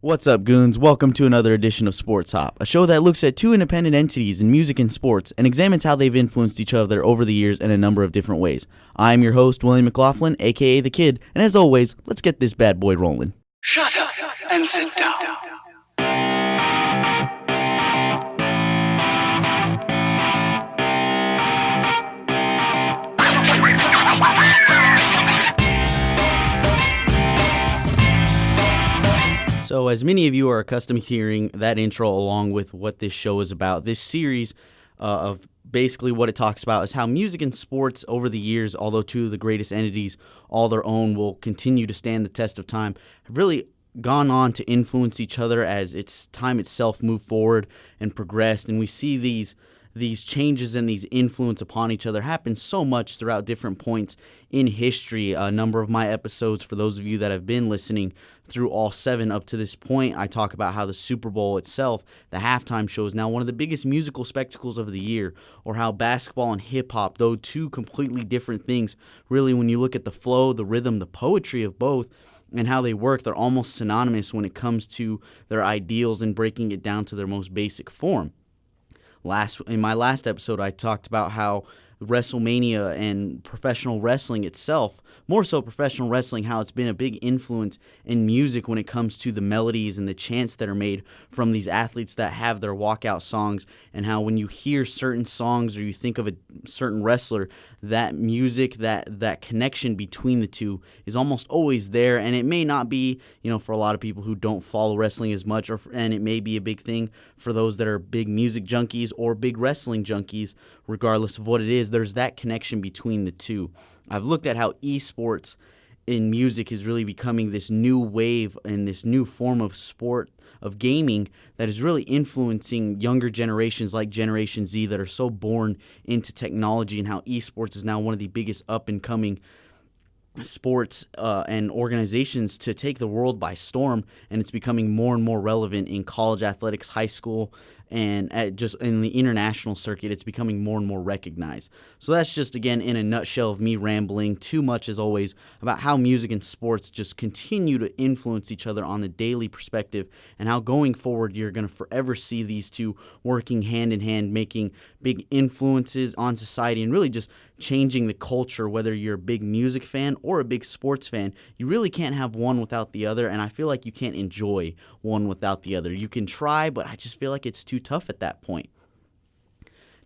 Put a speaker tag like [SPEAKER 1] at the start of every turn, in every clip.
[SPEAKER 1] What's up, goons? Welcome to another edition of Sports Hop, a show that looks at two independent entities in music and sports and examines how they've influenced each other over the years in a number of different ways. I'm your host, William McLaughlin, aka The Kid, and as always, let's get this bad boy rolling.
[SPEAKER 2] Shut up and sit down.
[SPEAKER 1] So, as many of you are accustomed to hearing that intro along with what this show is about, this series of basically what it talks about is how music and sports over the years, although two of the greatest entities, all their own, will continue to stand the test of time, have really gone on to influence each other as its time itself moved forward and progressed. And we see these changes and these influence upon each other happen so much throughout different points in history. A number of my episodes, for those of you that have been listening through all 7 up to this point, I talk about how the Super Bowl itself, the halftime show, is now one of the biggest musical spectacles of the year, or how basketball and hip-hop, though two completely different things, really when you look at the flow, the rhythm, the poetry of both, and how they work, they're almost synonymous when it comes to their ideals and breaking it down to their most basic form. In my last episode, I talked about how WrestleMania and professional wrestling itself, more so professional wrestling, how it's been a big influence in music when it comes to the melodies and the chants that are made from these athletes that have their walkout songs, and how when you hear certain songs or you think of a certain wrestler, that music, that connection between the two is almost always there. And it may not be, for a lot of people who don't follow wrestling as much, and it may be a big thing for those that are big music junkies or big wrestling junkies, regardless of what it is. There's that connection between the two. I've looked at how esports in music is really becoming this new wave and this new form of sport, of gaming, that is really influencing younger generations like Generation Z that are so born into technology, and how esports is now one of the biggest up-and-coming sports and organizations to take the world by storm, and it's becoming more and more relevant in college athletics, high school, and just in the international circuit. It's becoming more and more recognized. So that's just, again, in a nutshell of me rambling too much, as always, about how music and sports just continue to influence each other on the daily perspective, and how going forward you're going to forever see these two working hand in hand, making big influences on society and really just changing the culture. Whether you're a big music fan or a big sports fan, you really can't have one without the other, and I feel like you can't enjoy one without the other. You can try, but I just feel like it's too tough at that point.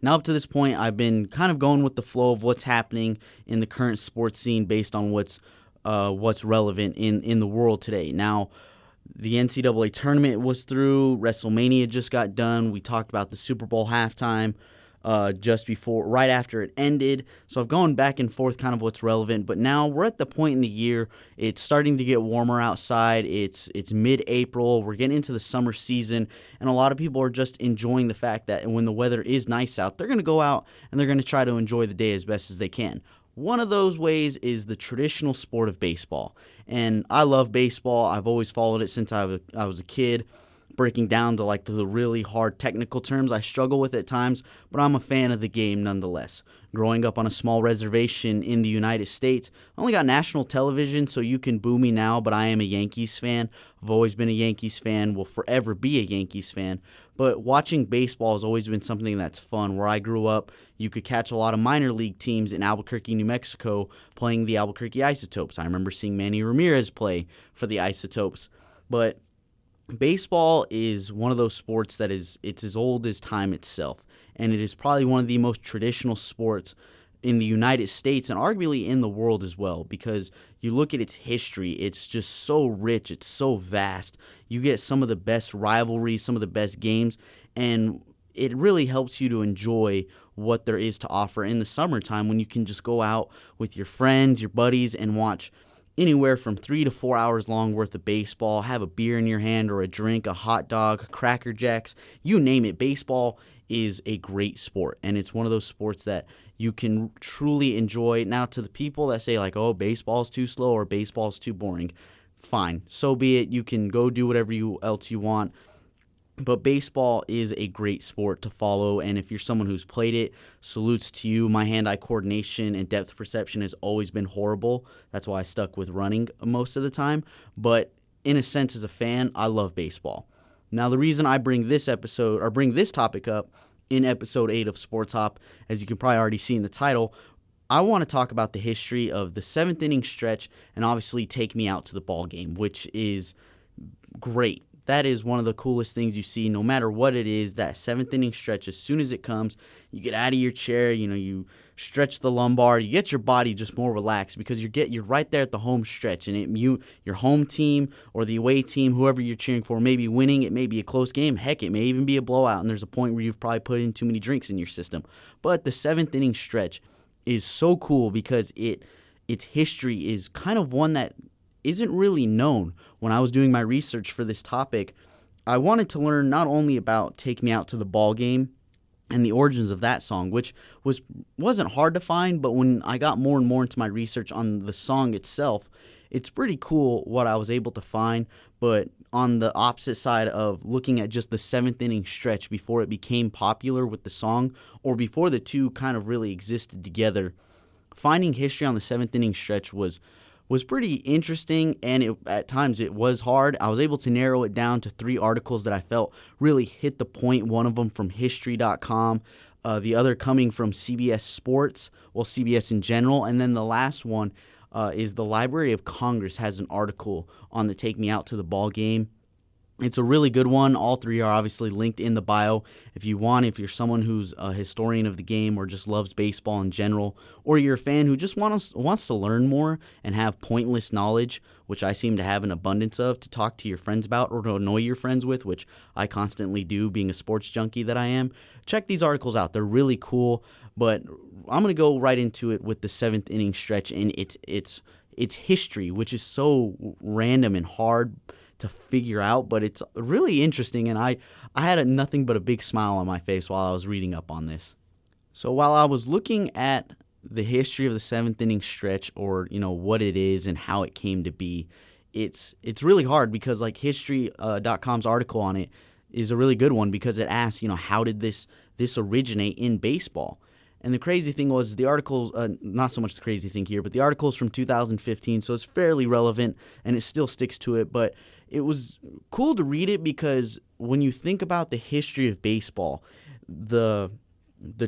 [SPEAKER 1] Now, up to this point, I've been kind of going with the flow of what's happening in the current sports scene based on what's relevant in the world today. Now, the NCAA tournament was through. WrestleMania just got done. We talked about the Super Bowl halftime right after it ended. So I've gone back and forth kind of what's relevant, but now we're at the point in the year, it's starting to get warmer outside. It's mid-April. We're getting into the summer season, and a lot of people are just enjoying the fact that when the weather is nice out, they're going to go out and they're going to try to enjoy the day as best as they can. One of those ways is the traditional sport of baseball, and I love baseball. I've always followed it since I was a kid. Breaking down to the really hard technical terms I struggle with at times, but I'm a fan of the game nonetheless. Growing up on a small reservation in the United States, I only got national television, so you can boo me now, but I am a Yankees fan. I've always been a Yankees fan, will forever be a Yankees fan. But watching baseball has always been something that's fun. Where I grew up, you could catch a lot of minor league teams in Albuquerque, New Mexico, playing the Albuquerque Isotopes. I remember seeing Manny Ramirez play for the Isotopes. But baseball is one of those sports that it's as old as time itself, and it is probably one of the most traditional sports in the United States and arguably in the world as well, because you look at its history, it's just so rich, it's so vast. You get some of the best rivalries, some of the best games, and it really helps you to enjoy what there is to offer in the summertime when you can just go out with your friends, your buddies, and watch anywhere from 3 to 4 hours long worth of baseball, have a beer in your hand or a drink, a hot dog, Cracker Jacks, you name it. Baseball is a great sport, and it's one of those sports that you can truly enjoy. Now, to the people that say baseball's too slow or baseball's too boring, fine, so be it. You can go do whatever else you want. But baseball is a great sport to follow, and if you're someone who's played it, salutes to you. My hand-eye coordination and depth perception has always been horrible. That's why I stuck with running most of the time. But in a sense, as a fan, I love baseball. Now, the reason I bring this topic up in episode 8 of Sports Hop, as you can probably already see in the title, I want to talk about the history of the 7th inning stretch and obviously take me out to the ball game, which is great. That is one of the coolest things you see, no matter what it is. That 7th inning stretch, as soon as it comes, you get out of your chair, you stretch the lumbar, you get your body just more relaxed because you're right there at the home stretch, and your home team or the away team, whoever you're cheering for, may be winning. It may be a close game. Heck, it may even be a blowout, and there's a point where you've probably put in too many drinks in your system. But the 7th inning stretch is so cool because its history is kind of one that isn't really known. When I was doing my research for this topic, I wanted to learn not only about Take Me Out to the Ball Game and the origins of that song, which wasn't hard to find, but when I got more and more into my research on the song itself, it's pretty cool what I was able to find. But on the opposite side of looking at just the 7th inning stretch before it became popular with the song, or before the two kind of really existed together, finding history on the 7th inning stretch was pretty interesting, and at times it was hard. I was able to narrow it down to 3 articles that I felt really hit the point. One of them from History.com, the other coming from CBS Sports, CBS in general, and then the last one is the Library of Congress has an article on the Take Me Out to the Ball Game. It's a really good one. All 3 are obviously linked in the bio. If you're someone who's a historian of the game or just loves baseball in general, or you're a fan who just wants to learn more and have pointless knowledge, which I seem to have an abundance of, to talk to your friends about or to annoy your friends with, which I constantly do being a sports junkie that I am, check these articles out. They're really cool, but I'm going to go right into it with the 7th inning stretch and its history, which is so random and hard to figure out, but it's really interesting, and I had nothing but a big smile on my face while I was reading up on this. So while I was looking at the history of the 7th inning stretch, or what it is and how it came to be, it's really hard because like History.com's article on it is a really good one because it asks, how did this originate in baseball? And the crazy thing was the article's, not so much the crazy thing here, but the article's from 2015, so it's fairly relevant, and it still sticks to it. But it was cool to read it because when you think about the history of baseball, the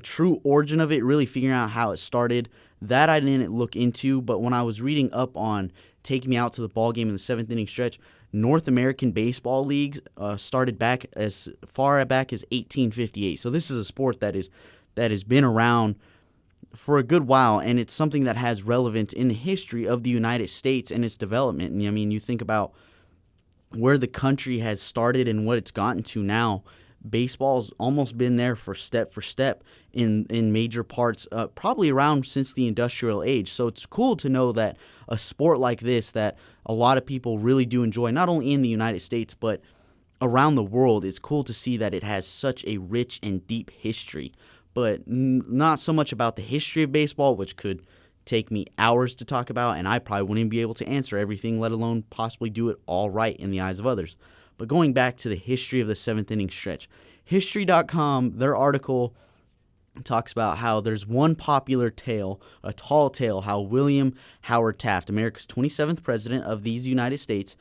[SPEAKER 1] true origin of it, really figuring out how it started, that I didn't look into. But when I was reading up on Take Me Out to the Ball Game in the 7th inning stretch, North American baseball leagues started back as far back as 1858. So this is a sport that has been around for a good while, and it's something that has relevance in the history of the United States and its development. And I mean, you think about where the country has started and what it's gotten to now. Baseball's almost been there for step in major parts, probably around since the industrial age. So it's cool to know that a sport like this that a lot of people really do enjoy, not only in the United States, but around the world, it's cool to see that it has such a rich and deep history. But not so much about the history of baseball, which could take me hours to talk about, and I probably wouldn't be able to answer everything, let alone possibly do it all right in the eyes of others. But going back to the history of the 7th inning stretch, History.com, their article talks about how there's one popular tale, a tall tale, how William Howard Taft, America's 27th president of these United States,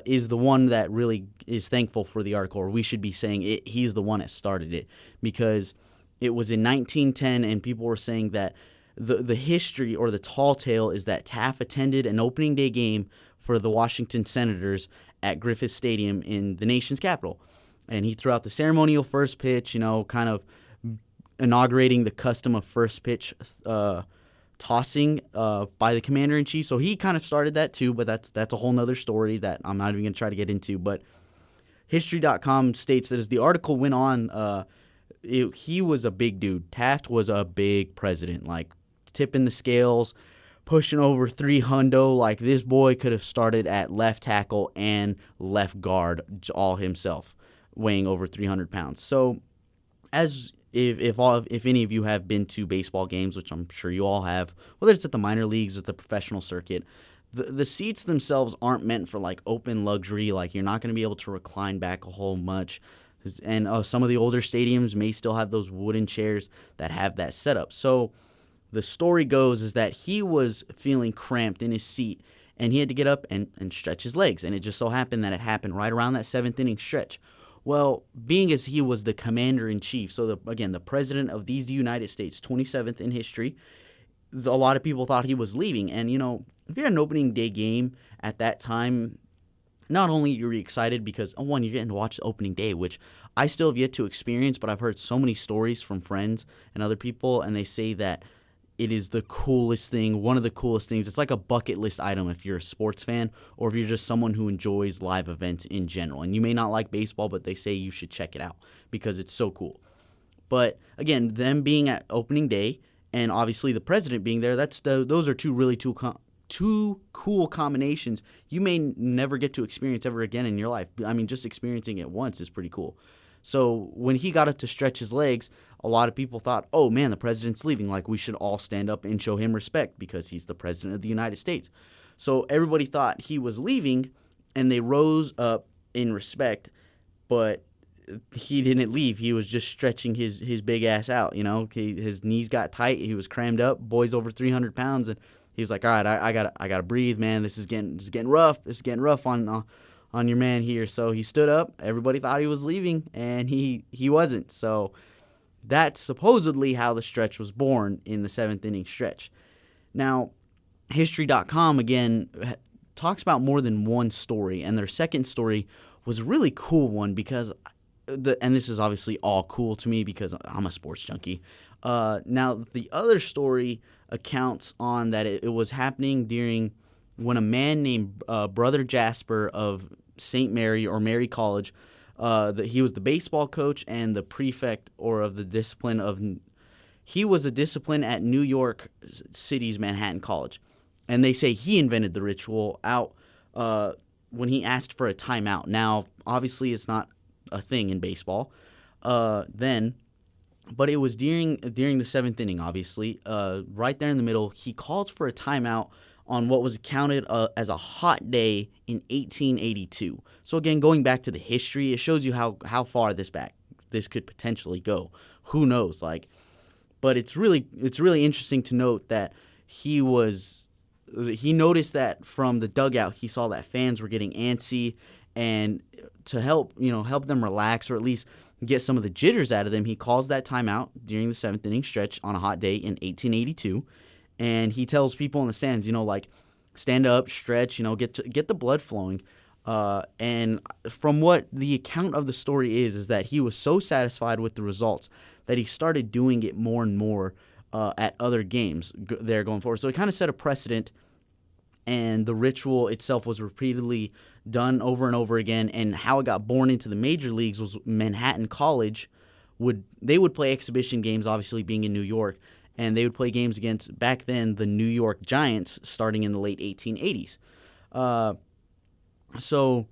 [SPEAKER 1] is the one that really is thankful for the article, or we should be saying he's the one that started it, because it was in 1910, and people were saying that the history or the tall tale is that Taft attended an opening day game for the Washington Senators at Griffith Stadium in the nation's capital. And he threw out the ceremonial first pitch, kind of inaugurating the custom of first pitch tossing by the commander-in-chief. So he kind of started that too, but that's a whole nother story that I'm not even going to try to get into. But History.com states that as the article went on, he was a big dude. Taft was a big president, like tipping the scales, pushing over 300. Like this boy could have started at left tackle and left guard all himself, weighing over 300 pounds. So as if any of you have been to baseball games, which I'm sure you all have, whether it's at the minor leagues or the professional circuit, the seats themselves aren't meant for like open luxury. Like you're not going to be able to recline back a whole much. And some of the older stadiums may still have those wooden chairs that have that setup. So the story goes is that he was feeling cramped in his seat, and he had to get up and stretch his legs. And it just so happened that it happened right around that seventh inning stretch. Well, being as he was the commander-in-chief, so again, the president of these United States, 27th in history, a lot of people thought he was leaving. And, if you're an opening day game at that time, not only you're excited because, one, you're getting to watch the opening day, which I still have yet to experience, but I've heard so many stories from friends and other people, and they say that it is the coolest thing, one of the coolest things. It's like a bucket list item if you're a sports fan or if you're just someone who enjoys live events in general. And you may not like baseball, but they say you should check it out because it's so cool. But again, them being at opening day and obviously the president being there, those are two cool combinations you may never get to experience ever again in your life. I mean, just experiencing it once is pretty cool. So when he got up to stretch his legs, a lot of people thought, oh man, the president's leaving. Like, we should all stand up and show him respect because he's the president of the United States. So everybody thought he was leaving, and they rose up in respect, but he didn't leave. He was just stretching his big ass out. His knees got tight. He was crammed up. Boy's over 300 pounds, and he was like, all right, I gotta breathe, man. This is getting rough. This is getting rough on your man here. So he stood up. Everybody thought he was leaving, and he wasn't. So that's supposedly how the stretch was born in the seventh inning stretch. Now, History.com, again, talks about more than one story, and their second story was a really cool one because, and this is obviously all cool to me because I'm a sports junkie. Now, the other story accounts on that it was happening during when a man named Brother Jasper of St. Mary or Mary College, he was the baseball coach and the prefect of the discipline of. He was a discipline at New York City's Manhattan College, and they say he invented the ritual out when he asked for a timeout. Now, obviously, it's not a thing in baseball then, but it was during the seventh inning. Obviously, right there in the middle, he called for a timeout on what was counted as a hot day in 1882. So again, going back to the history, it shows you how far this could potentially go. Who knows? But it's really interesting to note that he noticed that from the dugout, he saw that fans were getting antsy, and to help them relax or at least get some of the jitters out of them, he calls that timeout during the seventh inning stretch on a hot day in 1882. And he tells people in the stands, stand up, stretch, get the blood flowing. And from what the account of the story is that he was so satisfied with the results that he started doing it more and more at other games there going forward. So it kind of set a precedent, and the ritual itself was repeatedly done over and over again. And how it got born into the major leagues was Manhattan College would play exhibition games, obviously being in New York. And they would play games against, back then, the New York Giants starting in the late 1880s. So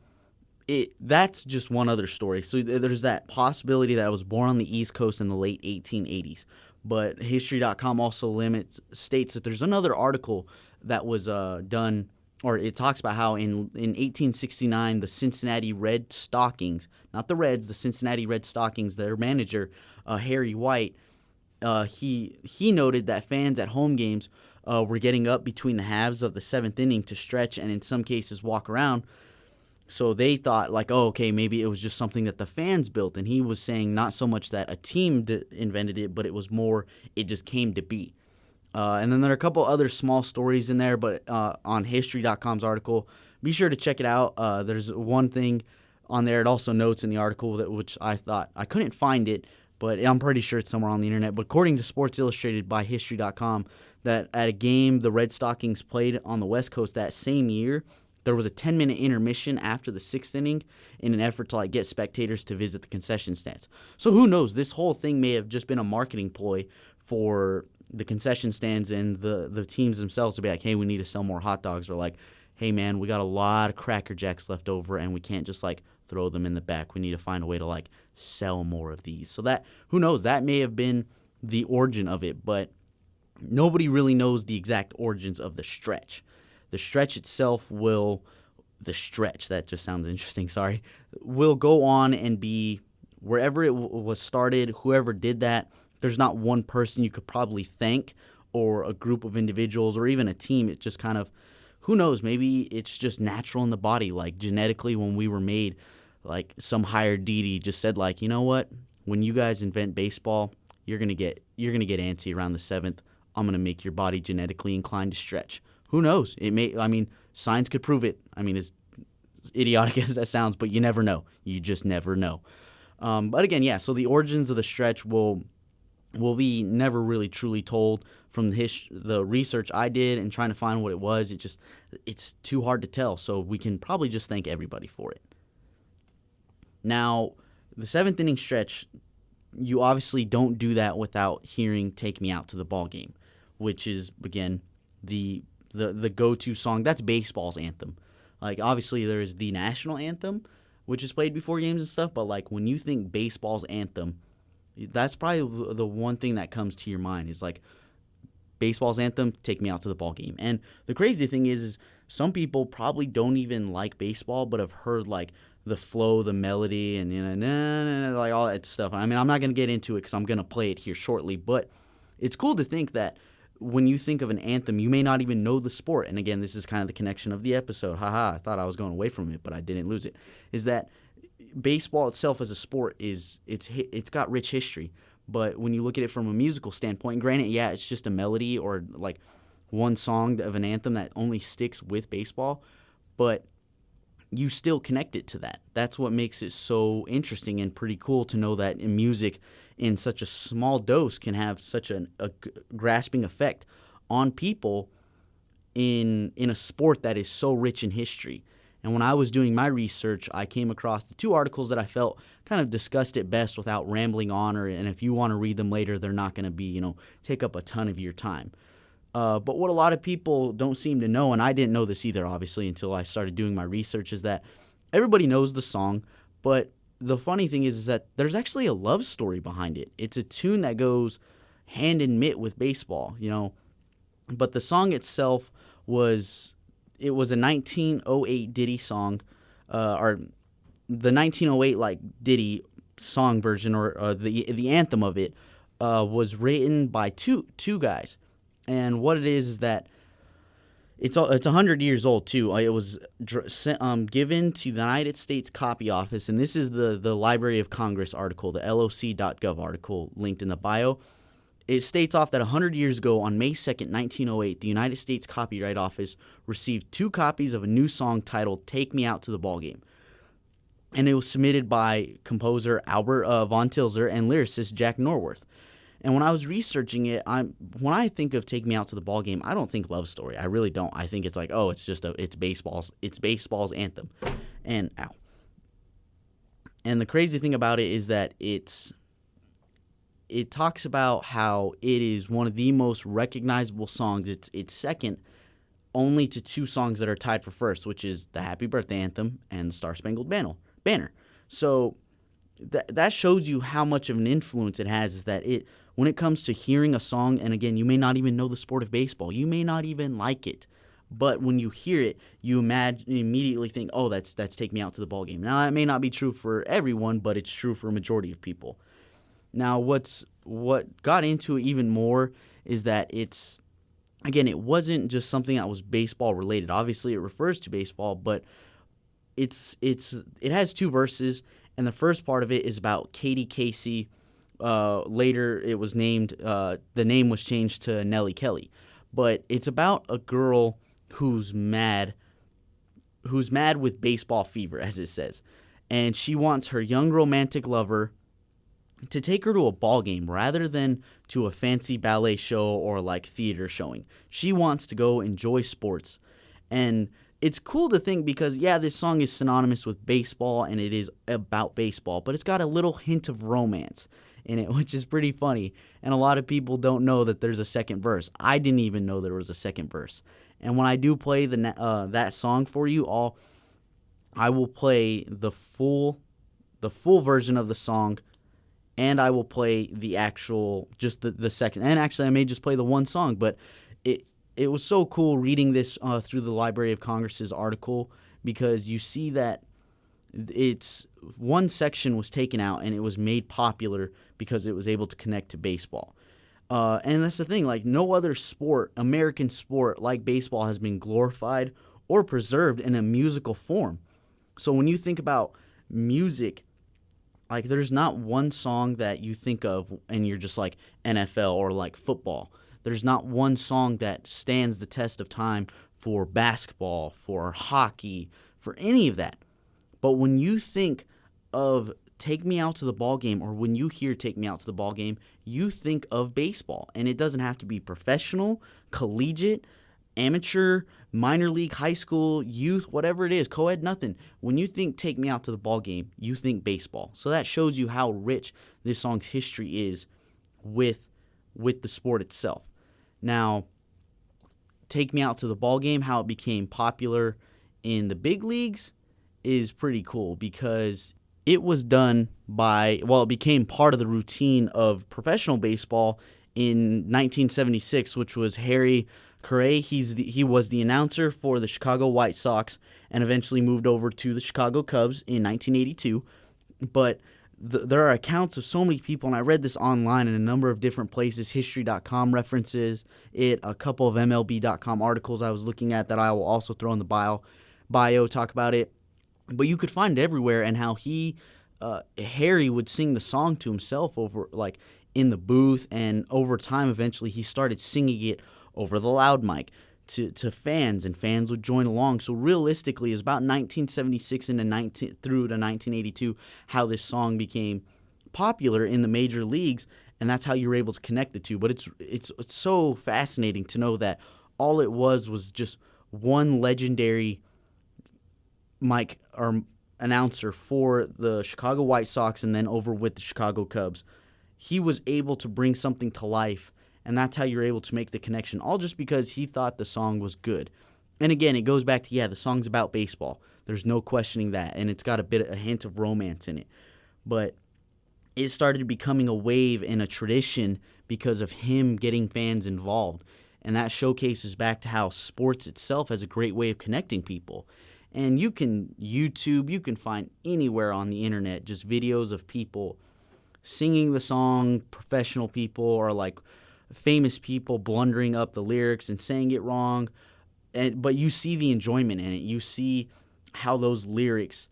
[SPEAKER 1] that's just one other story. So there's that possibility that it was born on the East Coast in the late 1880s. But History.com also states that there's another article that was done, or it talks about how in 1869, the Cincinnati Red Stockings, not the Reds, the Cincinnati Red Stockings, their manager, Harry White, he noted that fans at home games were getting up between the halves of the seventh inning to stretch and in some cases walk around. So they thought maybe it was just something that the fans built. And he was saying not so much that a team invented it, but it was more it just came to be. And then there are a couple other small stories in there, but on History.com's article, be sure to check it out. There's one thing on there. It also notes in the article which I thought I couldn't find it, but I'm pretty sure it's somewhere on the internet. But according to Sports Illustrated by History.com, that at a game the Red Stockings played on the West Coast that same year, there was a 10-minute intermission after the sixth inning in an effort to get spectators to visit the concession stands. So who knows? This whole thing may have just been a marketing ploy for the concession stands and the teams themselves to be like, hey, we need to sell more hot dogs, or hey, man, we got a lot of Cracker Jacks left over and we can't just throw them in the back. We need to find a way to sell more of these. So that, who knows, that may have been the origin of it, but nobody really knows the exact origins of the stretch. The stretch itself that just sounds interesting, will go on and be wherever it was started, whoever did that. There's not one person you could probably thank or a group of individuals or even a team. It just kind of who knows? Maybe it's just natural in the body, like genetically when we were made, like some higher deity just said, like, you know what? When you guys invent baseball, you're gonna get antsy around the seventh. I'm gonna make your body genetically inclined to stretch. Who knows? It may. I mean, science could prove it. I mean, as idiotic as that sounds, but you never know. You just never know. But again, yeah. So the origins of the stretch will be never really truly told from the research I did and trying to find what it was. It's too hard to tell. So we can probably just thank everybody for it. Now, the seventh inning stretch, you obviously don't do that without hearing "Take Me Out to the Ball Game," which is again the go-to song. That's baseball's anthem. Like obviously there is the national anthem, which is played before games and stuff. But like when you think baseball's anthem, that's probably the one thing that comes to your mind is like baseball's anthem, "Take Me Out to the Ball Game." And the crazy thing is some people probably don't even like baseball, but have heard like the flow, the melody, and like all that stuff. I mean, I'm not gonna get into it because I'm gonna play it here shortly. But it's cool to think that when you think of an anthem, you may not even know the sport. And again, this is kind of the connection of the episode. Haha, I thought I was going away from it, but I didn't lose it. Is that baseball itself as a sport it's got rich history. But when you look at it from a musical standpoint, granted, yeah, it's just a melody or like one song of an anthem that only sticks with baseball, but you still connect it to that. That's what makes it so interesting and pretty cool to know that in music, in such a small dose, can have such a grasping effect on people in a sport that is so rich in history. And when I was doing my research, I came across the two articles that I felt kind of discussed it best without rambling on. And if you want to read them later, they're not going to be, take up a ton of your time. But what a lot of people don't seem to know, and I didn't know this either, obviously, until I started doing my research, is that everybody knows the song, but the funny thing is that there's actually a love story behind it. It's a tune that goes hand in mitt with baseball, But the song itself was a 1908 ditty song, or the 1908 like ditty song version, or the anthem of it was written by two guys. And what it is that it's 100 years old too. It was given to the United States Copy Office, and this is the Library of Congress article, the loc.gov article linked in the bio. It states off that 100 years ago, on May 2nd, 1908, the United States Copyright Office received 2 copies of a new song titled "Take Me Out to the Ball Game," and it was submitted by composer Albert von Tilzer and lyricist Jack Norworth. And when I was researching it, when I think of "Take Me Out to the Ball Game," I don't think love story. I really don't. I think it's like, oh, it's baseball's anthem. And the crazy thing about it is that it talks about how it is one of the most recognizable songs. It's second only to 2 songs that are tied for first, which is the Happy Birthday Anthem and the Star Spangled Banner. So that shows you how much of an influence it has, is that when it comes to hearing a song, and again, you may not even know the sport of baseball, you may not even like it, but when you hear it, you immediately think, oh, that's "Take Me Out to the Ball Game." Now, that may not be true for everyone, but it's true for a majority of people. Now, what got into it even more is that it wasn't just something that was baseball related. Obviously, it refers to baseball, but it has 2 verses, and the first part of it is about Katie Casey. Later, it was named. The name was changed to Nellie Kelly, but it's about a girl who's mad with baseball fever, as it says, and she wants her young romantic lover to take her to a ball game rather than to a fancy ballet show or like theater showing. She wants to go enjoy sports. And it's cool to think because, yeah, this song is synonymous with baseball and it is about baseball, but it's got a little hint of romance in it, which is pretty funny. And a lot of people don't know that there's a second verse. I didn't even know there was a second verse. And when I do play that song for you all, I will play the full version of the song, and I will play the actual, just the second. And actually, I may just play the one song, but it was so cool reading this through the Library of Congress's article, because you see that it's one section was taken out and it was made popular because it was able to connect to baseball. And that's the thing, like no other sport, American sport like baseball, has been glorified or preserved in a musical form. So when you think about music, like there's not one song that you think of and you're just like NFL or like football. There's not one song that stands the test of time for basketball, for hockey, for any of that. But when you think of Take Me Out to the Ball Game, or when you hear Take Me Out to the Ball Game, you think of baseball. And it doesn't have to be professional, collegiate, amateur, minor league, high school, youth, whatever it is, co-ed, nothing. When you think Take Me Out to the Ball Game, you think baseball. So that shows you how rich this song's history is with the sport itself. Now, Take Me Out to the Ball Game, how it became popular in the big leagues is pretty cool because it was done it became part of the routine of professional baseball in 1976, which was Harry Carey. He was the announcer for the Chicago White Sox and eventually moved over to the Chicago Cubs in 1982. But there are accounts of so many people, and I read this online in a number of different places. History.com references it, a couple of MLB.com articles I was looking at that I will also throw in the bio talk about it. But you could find it everywhere, and how Harry would sing the song to himself over, like, in the booth, and over time, eventually, he started singing it over the loud mic to fans, and fans would join along. So realistically, it's about 1976 through to 1982 how this song became popular in the major leagues, and that's how you were able to connect the two. But it's so fascinating to know that all it was just one legendary mic or announcer for the Chicago White Sox and then over with the Chicago Cubs. He was able to bring something to life, and that's how you're able to make the connection, all just because he thought the song was good. And again, it goes back to, the song's about baseball. There's no questioning that, and it's got a hint of romance in it. But it started becoming a wave and a tradition because of him getting fans involved. And that showcases back to how sports itself has a great way of connecting people. And you can find anywhere on the internet just videos of people singing the song, professional people or like famous people blundering up the lyrics and saying it wrong. But you see the enjoyment in it. You see how those lyrics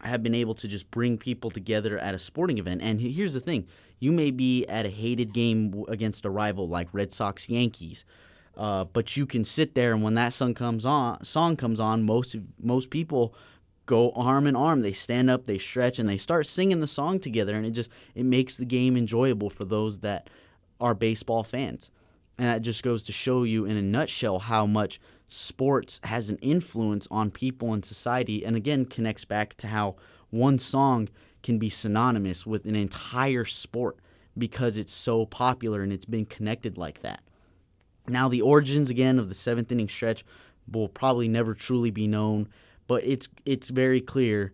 [SPEAKER 1] have been able to just bring people together at a sporting event. And here's the thing. You may be at a hated game against a rival like Red Sox Yankees. But you can sit there, and when that song comes on, most people go arm in arm. They stand up, they stretch, and they start singing the song together, and it makes the game enjoyable for those that are baseball fans. And that just goes to show you in a nutshell how much sports has an influence on people in society, and again connects back to how one song can be synonymous with an entire sport because it's so popular and it's been connected like that. Now, the origins, again, of the seventh inning stretch will probably never truly be known, but it's very clear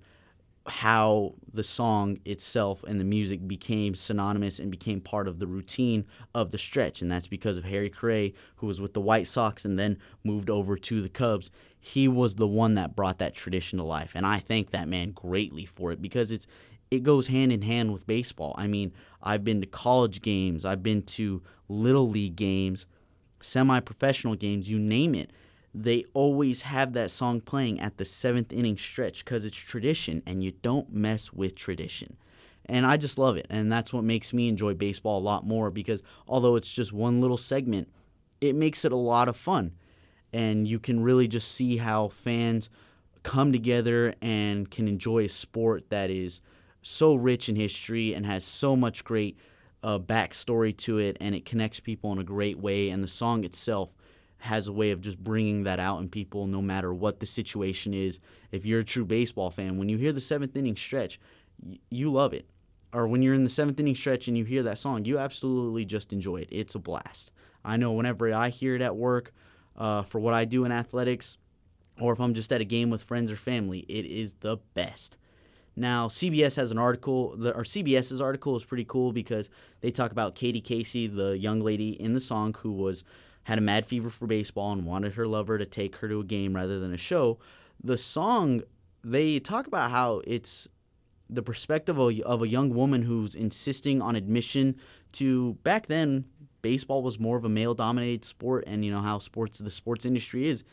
[SPEAKER 1] how the song itself and the music became synonymous and became part of the routine of the stretch, and that's because of Harry Carey, who was with the White Sox and then moved over to the Cubs. He was the one that brought that tradition to life, and I thank that man greatly for it because it goes hand in hand with baseball. I mean, I've been to college games, I've been to Little League games, semi-professional games, you name it. They always have that song playing at the seventh inning stretch because it's tradition, and you don't mess with tradition. And I just love it, and that's what makes me enjoy baseball a lot more because although it's just one little segment, it makes it a lot of fun. And you can really just see how fans come together and can enjoy a sport that is so rich in history and has so much great backstory to it, and it connects people in a great way. And the song itself has a way of just bringing that out in people no matter what the situation is. If you're a true baseball fan, when you hear the seventh inning stretch, you love it. Or when you're in the seventh inning stretch and you hear that song, you absolutely just enjoy it. It's a blast. I know whenever I hear it at work for what I do in athletics, or if I'm just at a game with friends or family, it is the best. Now, CBS has an article, CBS's article is pretty cool because they talk about Katie Casey, the young lady in the song who had a mad fever for baseball and wanted her lover to take her to a game rather than a show. The song, they talk about how it's the perspective of a young woman who's insisting on admission to, back then, baseball was more of a male-dominated sport, and you know how the sports industry is,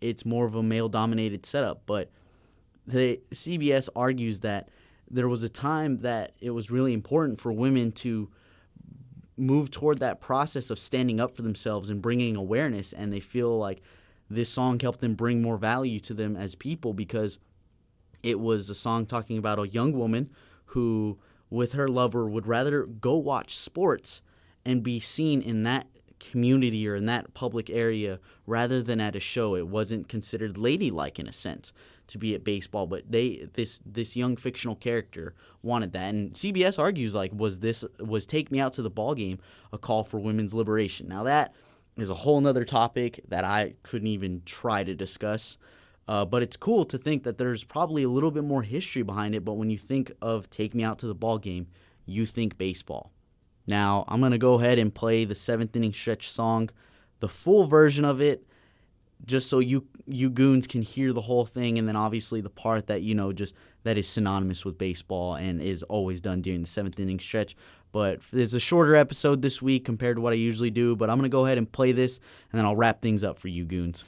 [SPEAKER 1] it's more of a male-dominated setup. But the CBS argues that there was a time that it was really important for women to move toward that process of standing up for themselves and bringing awareness, and they feel like this song helped them bring more value to them as people, because it was a song talking about a young woman who, with her lover, would rather go watch sports and be seen in that community or in that public area rather than at a show. It wasn't considered ladylike in a sense to be at baseball, but this young fictional character wanted that. And CBS argues, like, was Take Me Out to the Ballgame a call for women's liberation? Now that is a whole nother topic that I couldn't even try to discuss. But it's cool to think that there's probably a little bit more history behind it. But when you think of Take Me Out to the Ballgame, you think baseball. Now, I'm going to go ahead and play the 7th inning stretch song, the full version of it, just so you goons can hear the whole thing, and then obviously the part that, just that is synonymous with baseball and is always done during the 7th inning stretch. But there's a shorter episode this week compared to what I usually do, but I'm going to go ahead and play this, and then I'll wrap things up for you goons.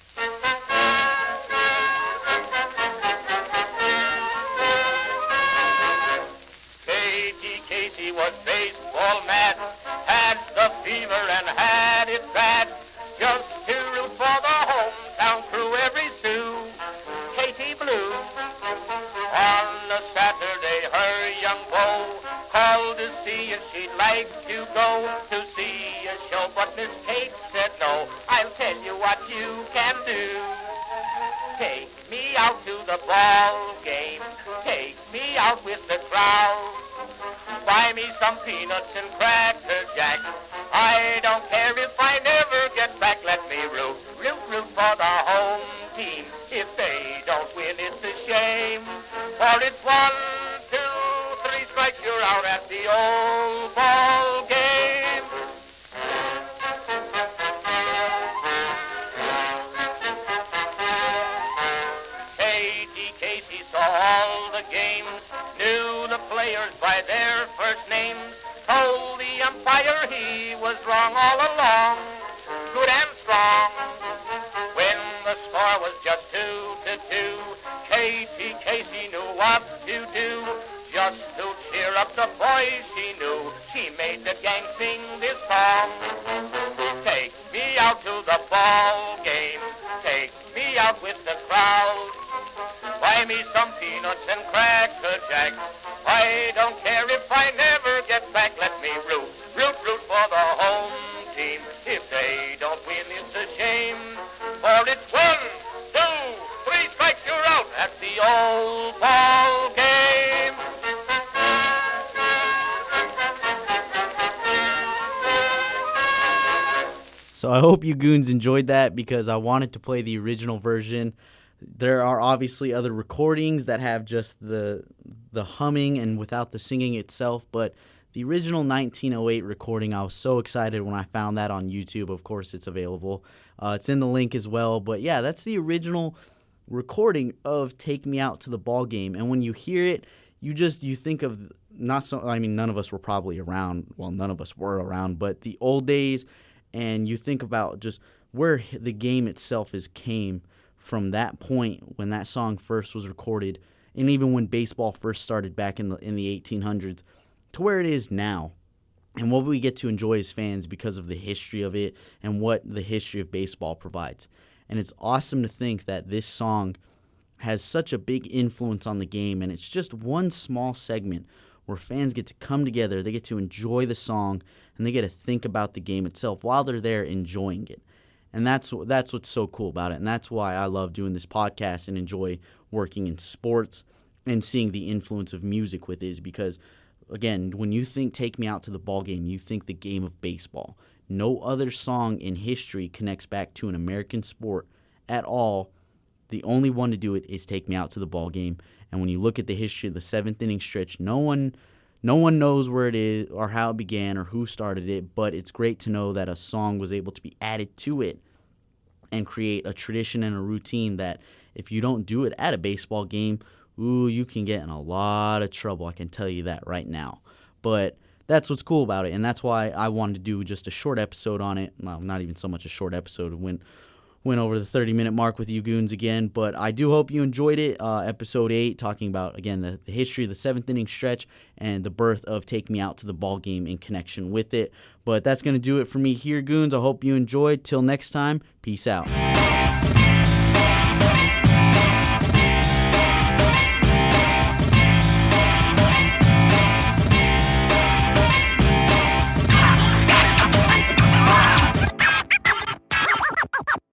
[SPEAKER 3] Casey was baseball mad, had the fever and had it bad, just to root for the hometown crew every Sue. Katie Blue. On a Saturday, her young beau called to see if she'd like to go to see a show, but Miss Kate said no. I'll tell you what you can do. Take me out to the ball game. Take me out with the crowd. Buy me some peanuts and Cracker Jack. I don't care if I never get back. Let me root for the home team. If they don't win, it's a shame. For it's 1, 2, 3 strikes, you're out at the old ball game. Casey saw all the games, knew the players by their first names, told the umpire he was wrong all along, good and strong. When the score was just 2-2, Casey knew what to do, just to cheer up the boys she knew. She made the gang sing this song. Take me out to the ball game, take me out with the crowd. Buy me some peanuts and Cracker Jack. I don't care if I never get back. Let me root for the home team. If they don't win, it's a shame. For it's 1, 2, 3 strikes, you're out at the old ball game.
[SPEAKER 1] So I hope you goons enjoyed that, because I wanted to play the original version. There are obviously other recordings that have just the humming and without the singing itself, but the original 1908 recording, I was so excited when I found that on YouTube. Of course, it's available. It's in the link as well. But yeah, that's the original recording of Take Me Out to the Ball Game. And when you hear it, you think of none of us were probably around. Well, none of us were around, but the old days, and you think about just where the game itself came from that point when that song first was recorded, and even when baseball first started back in the 1800s, to where it is now, and what we get to enjoy as fans because of the history of it and what the history of baseball provides. And it's awesome to think that this song has such a big influence on the game, and it's just one small segment where fans get to come together, they get to enjoy the song, and they get to think about the game itself while they're there enjoying it. And that's what's so cool about it. And that's why I love doing this podcast and enjoy working in sports and seeing the influence of music with it, is because, again, when you think Take Me Out to the Ball Game, you think the game of baseball. No other song in history connects back to an American sport at all. The only one to do it is Take Me Out to the Ball Game. And when you look at the history of the 7th inning stretch, no one knows where it is or how it began or who started it, but it's great to know that a song was able to be added to it and create a tradition and a routine that if you don't do it at a baseball game, you can get in a lot of trouble. I can tell you that right now. But that's what's cool about it, and that's why I wanted to do just a short episode on it. Well, not even so much a short episode. Went over the 30-minute mark with you goons again, but I do hope you enjoyed it. Episode 8, talking about, again, the history of the 7th inning stretch and the birth of Take Me Out to the Ball Game in connection with it. But that's going to do it for me here, goons. I hope you enjoyed. Till next time, peace out.